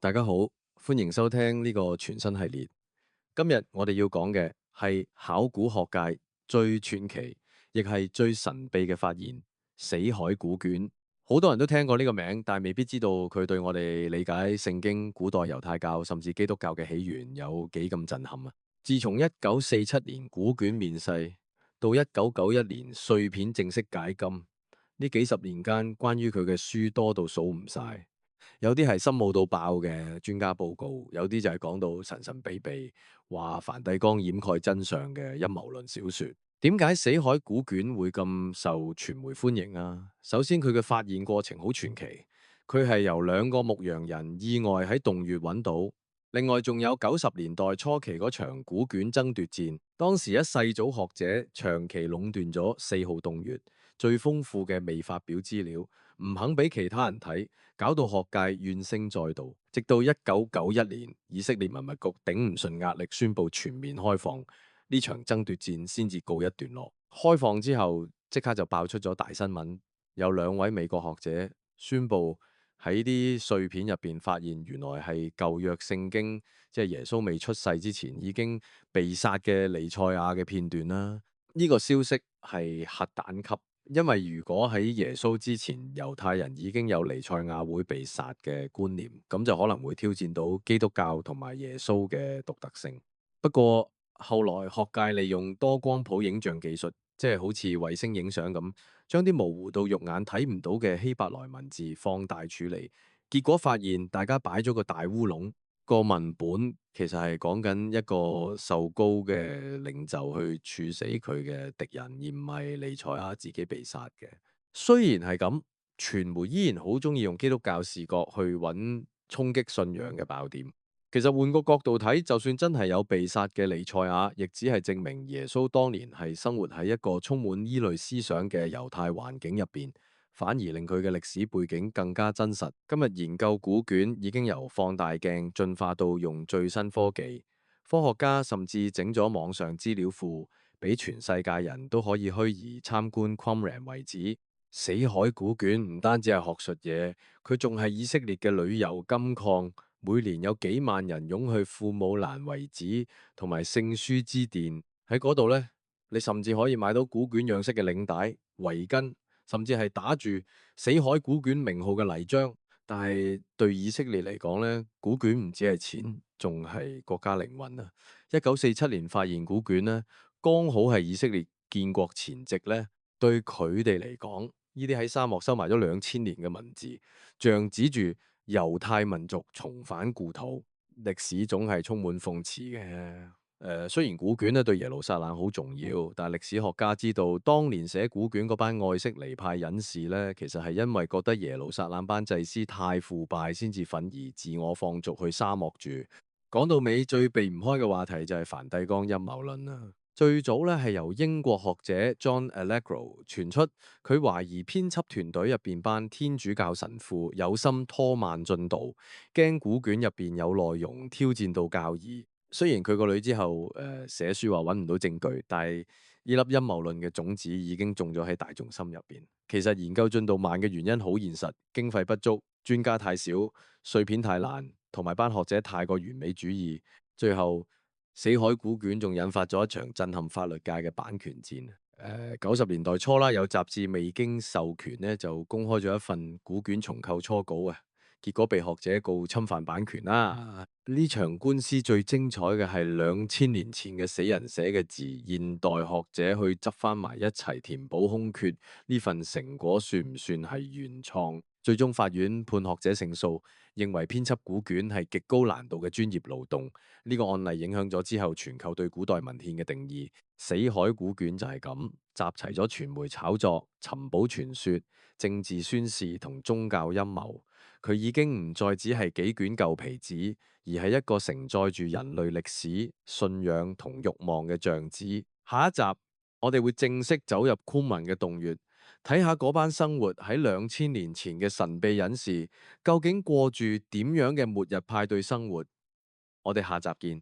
大家好，歡迎收聽呢個全新系列。今日我哋要講嘅係考古學界最傳奇，亦係最神秘嘅發現——死海古卷。好多人都聽過呢個名，但未必知道佢對我哋理解聖經、古代猶太教甚至基督教嘅起源有幾咁震撼啊！自從1947年古卷面世到1991年碎片正式解禁，呢幾十年間關於佢嘅書多到數唔晒。有啲係深奧到爆嘅專家報告，有啲就係講到神神秘秘，話梵蒂岡掩蓋真相嘅陰謀論小說。點解死海古卷會咁受傳媒歡迎啊？首先佢嘅發現過程好傳奇，佢係由兩個牧羊人意外喺洞穴揾到。另外仲有90年代初期嗰場古卷爭奪戰，當時一世祖學者長期壟斷咗4號洞穴最豐富嘅未發表資料，唔肯俾其他人睇，搞到學界怨聲載道。直到1991年，以色列文物局頂唔順壓力，宣布全面開放，呢場爭奪戰先至告一段落。開放之後，即刻就爆出咗大新聞，有2位美國學者宣布喺啲碎片入邊發現，原來係舊約聖經，即係耶穌未出世之前已經被殺嘅彌賽亞嘅片段啦。呢個消息係核彈級。因為如果喺耶穌之前，猶太人已經有彌賽亞會被殺嘅觀念，咁就可能會挑戰到基督教同埋耶穌嘅獨特性。不過後來學界利用多光譜影像技術，即係好似衛星影相咁，將啲模糊到肉眼睇唔到嘅希伯來文字放大處理，結果發現大家擺咗個大烏龍。個文本其實係講緊一個受膏嘅領袖去處死佢嘅敵人，而唔係彌賽亞自己被殺嘅。雖然係咁，傳媒依然好中意用基督教視角去揾衝擊信仰嘅爆點。其實換個角度睇，就算真係有被殺嘅彌賽亞，亦只係證明耶穌當年係生活喺一個充滿依類思想嘅猶太環境入邊。反而令佢嘅歷史背景更加真實。今日研究古卷已經由放大鏡進化到用最新科技，科學家甚至整咗網上資料庫，俾全世界人都可以虛擬參觀 Qumran 遺址。死海古卷唔單止係學術嘢，佢仲係以色列嘅旅遊金礦。每年有幾萬人湧去庫姆蘭遺址同埋聖書之殿，喺嗰度呢，你甚至可以買到古卷樣式嘅領帶、圍巾。甚至係打住死海古卷名號嘅泥漿。但係對以色列嚟講呢，古卷唔止係錢，仲係國家靈魂啊！1947年發現古卷呢，剛好係以色列建國前夕呢，對佢哋嚟講，呢啲喺沙漠收埋咗2000年嘅文字，象指住猶太民族重返故土。歷史總係充滿諷刺嘅。雖然古卷咧對耶路撒冷好重要，但係歷史學家知道，當年寫古卷嗰班愛色尼派隱士咧，其實係因為覺得耶路撒冷班祭司太腐敗，先至憤而自我放逐去沙漠住。講到尾，最避唔開嘅話題就係梵蒂岡陰謀論啦。最早咧係由英國學者 John Allegro 傳出，佢懷疑編輯團隊入邊班天主教神父有心拖慢進度，驚古卷入邊有內容挑戰到教義。雖然佢個女之後寫書話揾唔到證據，但係呢粒陰謀論嘅種子已經種咗喺大眾心入邊。其實研究進度慢嘅原因好現實，經費不足、專家太少、碎片太爛，同埋班學者太過完美主義。最後死海古卷仲引發咗一場震撼法律界嘅版權戰。90年代初啦，有雜誌未經授權呢，就公開咗一份古卷重構初稿啊。結果被學者告侵犯版權啦。呢場官司最精彩嘅係2000年前嘅死人寫嘅字，現代學者去執翻埋一齊填補空缺，呢份成果算唔算係原創？最終法院判學者勝訴，認為編輯古卷係極高難度嘅專業勞動。呢個案例影響咗之後全球對古代文獻嘅定義。死海古卷就係咁，集齊咗傳媒炒作、尋寶傳說、政治宣示同宗教陰謀。佢已經唔再只係幾卷舊皮紙，而係一個承載住人類歷史、信仰同慾望嘅像紙。下一集我哋會正式走入昆文嘅洞穴，睇下嗰班生活喺2000年前嘅神秘隱士，究竟過住點樣嘅末日派對生活。我哋下集見。